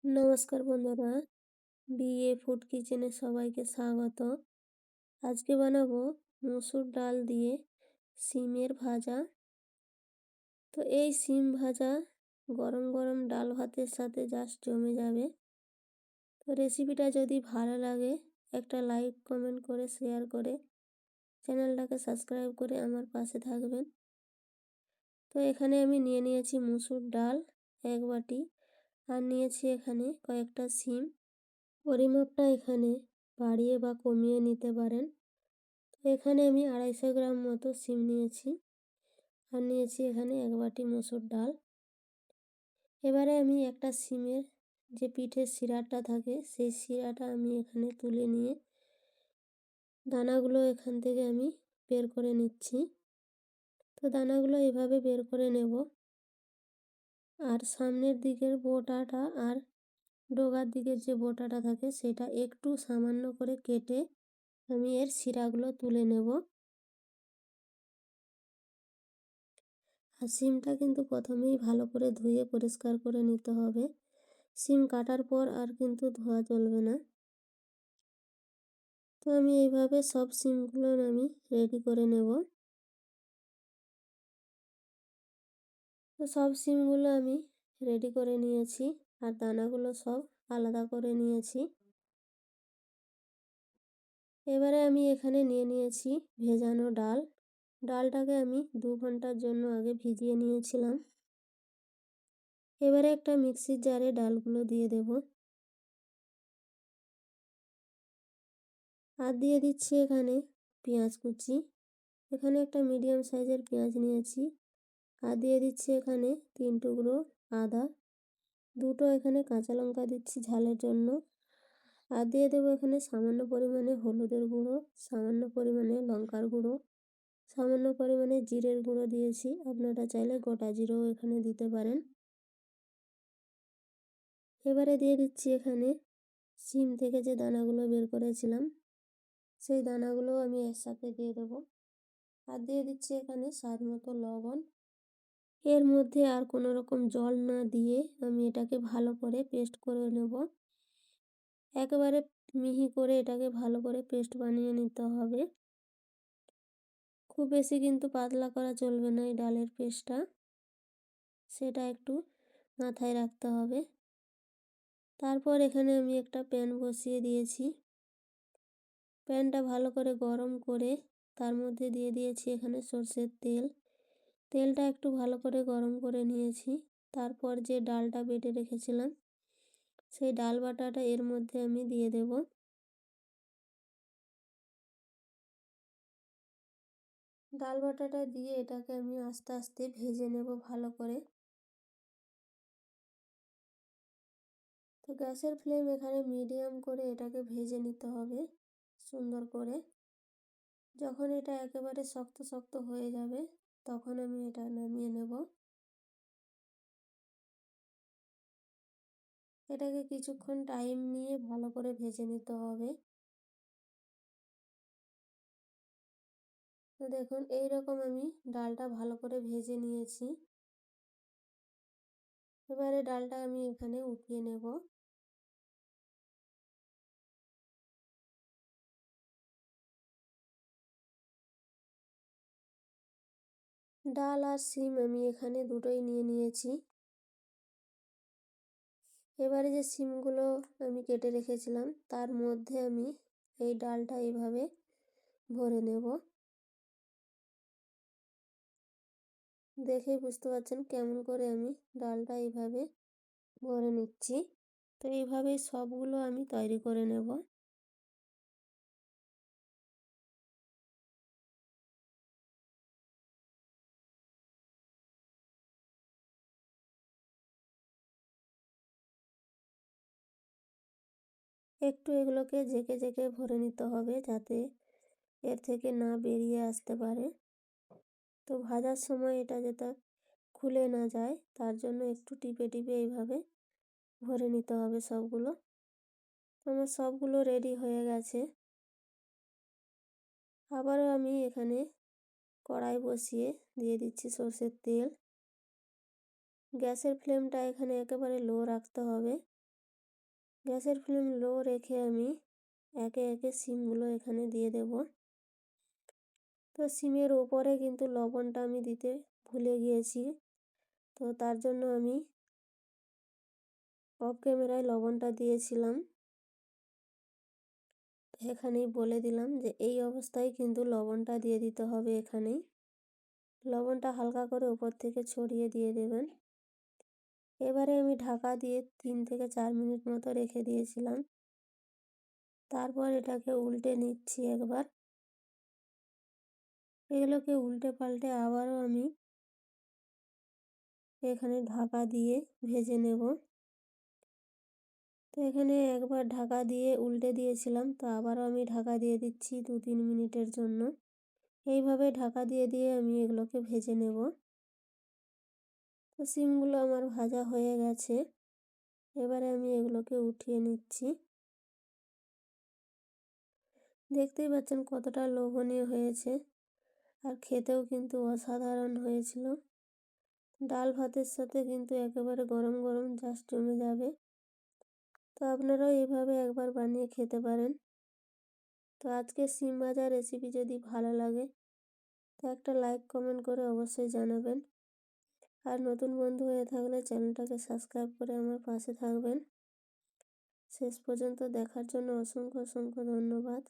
নমস্কার বন্ধুরা, BA food কিচেনে সবাইকে স্বাগত। আজকে বানাবো মসুর ডাল দিয়ে শিমের ভাজা। তো এই শিম ভাজা গরম গরম ডাল ভাতের সাথে জাস্ট জমে যাবে। তো রেসিপিটা যদি ভালো লাগে একটা লাইক কমেন্ট করে শেয়ার করে চ্যানেলটাকে সাবস্ক্রাইব করে আমার পাশে থাকবেন। তো এখানে আমি নিয়ে নিয়েছি মসুর ডাল 1 বাটি, আর নিয়েছি এখানে কয়েকটা শিম। পরিমাপটা এখানে বাড়িয়ে বা কমিয়ে নিতে পারেন। তো এখানে আমি 250 গ্রাম মতো শিম নিয়েছি, আর নিয়েছি এখানে 1 বাটি মসুর ডাল। এবারে আমি একটা শিমের যে পিঠের শিরাটা থাকে সেই শিরাটা আমি এখানে তুলে নিয়ে দানাগুলো এখান থেকে আমি বের করে নিচ্ছি। তো দানাগুলো এভাবে বের করে নেব, আর সামনের দিকের বোটাটা আর ডগার দিকের যে বোটাটা থাকে সেটা একটু সামান্য করে কেটে আমি এর শিরাগুলো তুলে নেব। আর শিমটা কিন্তু প্রথমেই ভালো করে ধুয়ে পরিষ্কার করে নিতে হবে। শিম কাটার পর আর কিন্তু ধোয়া চলবে না। তো আমি এইভাবে সব শিমগুলো আমি রেডি করে নেব। তো সব শিমগুলো আমি রেডি করে নিয়েছি, আর দানাগুলো সব আলাদা করে নিয়েছি। এবারে আমি এখানে নিয়ে নিয়েছি ভেজানো ডাল। ডালটাকে আমি 2 ঘন্টার জন্য আগে ভিজিয়ে নিয়েছিলাম। এবারে একটা মিক্সির জারে ডালগুলো দিয়ে দেব, আর দিয়ে দিচ্ছি এখানে পেঁয়াজ কুচি। এখানে একটা মিডিয়াম সাইজের পেঁয়াজ নিয়েছি, আর দিয়ে দিচ্ছি এখানে 3 টুকরো আদা, দুটো এখানে কাঁচা লঙ্কা দিচ্ছি ঝালের জন্য, আর দিয়ে দেবো এখানে সামান্য পরিমাণে হলুদের গুঁড়ো, সামান্য পরিমাণে লঙ্কার গুঁড়ো, সামান্য পরিমাণে জিরের গুঁড়ো দিয়েছি। আপনারা চাইলে গোটা জিরেও এখানে দিতে পারেন। এবারে দিয়ে দিচ্ছি এখানে শিম থেকে যে দানাগুলো বের করেছিলাম সেই দানাগুলো আমি এর সাথে দিয়ে দেবো, আর দিয়ে দিচ্ছি এখানে স্বাদ মতো লবণ। এর মধ্যে আর কোনো রকম জল না দিয়ে আমি এটাকে ভালো করে পেস্ট করে নেব। একেবারে মিহি করে এটাকে ভালো করে পেস্ট বানিয়ে নিতে হবে। খুব বেশি কিন্তু পাতলা করা চলবে না এই ডালের পেস্টটা, সেটা একটু মাথায় রাখতে হবে। তারপর এখানে আমি একটা প্যান বসিয়ে দিয়েছি। প্যানটা ভালো করে গরম করে তার মধ্যে দিয়ে দিয়েছি এখানে সর্ষের তেল। তেলটা একটু ভালো করে গরম করে নিয়েছি। তারপর যে ডালটা বেটে রেখেছিলাম সেই ডাল বাটাটা এর মধ্যে আমি দিয়ে দেব। ডাল বাটাটা দিয়ে এটাকে আমি আস্তে আস্তে ভেজে নেব ভালো করে। তো গ্যাসের ফ্লেম এখানে মিডিয়াম করে এটাকে ভেজে নিতে হবে সুন্দর করে। যখন এটা একেবারে শক্ত শক্ত হয়ে যাবে তখন আমি এটা নামিয়ে নেব। এটাকে কিছুক্ষণ টাইম নিয়ে ভালো করে ভেজে নিতে হবে। তো দেখুন এইরকম আমি ডালটা ভালো করে ভেজে নিয়েছি। এবারে ডালটা আমি এখানে উঠিয়ে নেব। ডাল আর শিম আমি এখানে দুটোই নিয়ে নিয়েছি। এবারে যে শিমগুলো আমি কেটে রেখেছিলাম তার মধ্যে আমি এই ডালটা এইভাবে ভরে নেব। দেখেই বুঝতে পারছেন কেমন করে আমি ডালটা এইভাবে ভরে নিচ্ছি। তো এইভাবেই সবগুলো আমি তৈরি করে নেব। একটু এগুলোকে জেকে জেকে ভরে নিতে হবে যাতে এর থেকে না বেরিয়ে আসতে পারে। তো ভাজার সময় এটা যাতে খুলে না যায় তার জন্য একটু টিপে টিপে এইভাবে ভরে নিতে হবে সবগুলো। আমার সবগুলো রেডি হয়ে গেছে। আবারও আমি এখানে কড়াই বসিয়ে দিয়ে দিচ্ছি সর্ষের তেল। গ্যাসের ফ্লেমটা এখানে একেবারে লো রাখতে হবে। গ্যাসের ফ্লেম লো রেখে আমি একে একে সিমগুলো এখানে দিয়ে দেব। তো সিমের ওপরে কিন্তু লবণটা আমি দিতে ভুলে গিয়েছি, তো তার জন্য আমি অফ ক্যামেরায় লবণটা দিয়েছিলাম। এখানেই বলে দিলাম যে এই অবস্থায় কিন্তু লবণটা দিয়ে দিতে হবে। এখানেই লবণটা হালকা করে উপর থেকে ছড়িয়ে দিয়ে দেবেন। এবারে আমি ঢাকা দিয়ে 3 থেকে 4 মিনিট মতো রেখে দিয়েছিলাম। তারপর এটাকে উল্টে নিচ্ছি একবার। এগুলোকে উল্টে পাল্টে আবারও আমি এখানে ঢাকা দিয়ে ভেজে নেব। তো এখানে একবার ঢাকা দিয়ে উল্টে দিয়েছিলাম, তো আবারও আমি ঢাকা দিয়ে দিচ্ছি 2-3 মিনিটের জন্য। এইভাবে ঢাকা দিয়ে দিয়ে আমি এগুলোকে ভেজে নেব। তো সিমগুলো আমার ভাজা হয়ে গেছে। এবারে আমি এগুলোকে উঠিয়ে নিচ্ছি। দেখতেই পাচ্ছেন কতটা লোভনীয় হয়েছে, আর খেতেও কিন্তু অসাধারণ হয়েছিল। ডাল ভাতের সাথে কিন্তু একেবারে গরম গরম জাস্ট জমে যাবে। তো আপনারাও এইভাবে একবার বানিয়ে খেতে পারেন। তো আজকের সিম ভাজা রেসিপি যদি ভালো লাগে তো একটা লাইক কমেন্ট করে অবশ্যই জানাবেন। আর নতুন বন্ধু হয়ে থাকলে চ্যানেলটাকে সাবস্ক্রাইব করে আমার পাশে থাকবেন। শেষ পর্যন্ত দেখার জন্য অসংখ্য অসংখ্য ধন্যবাদ।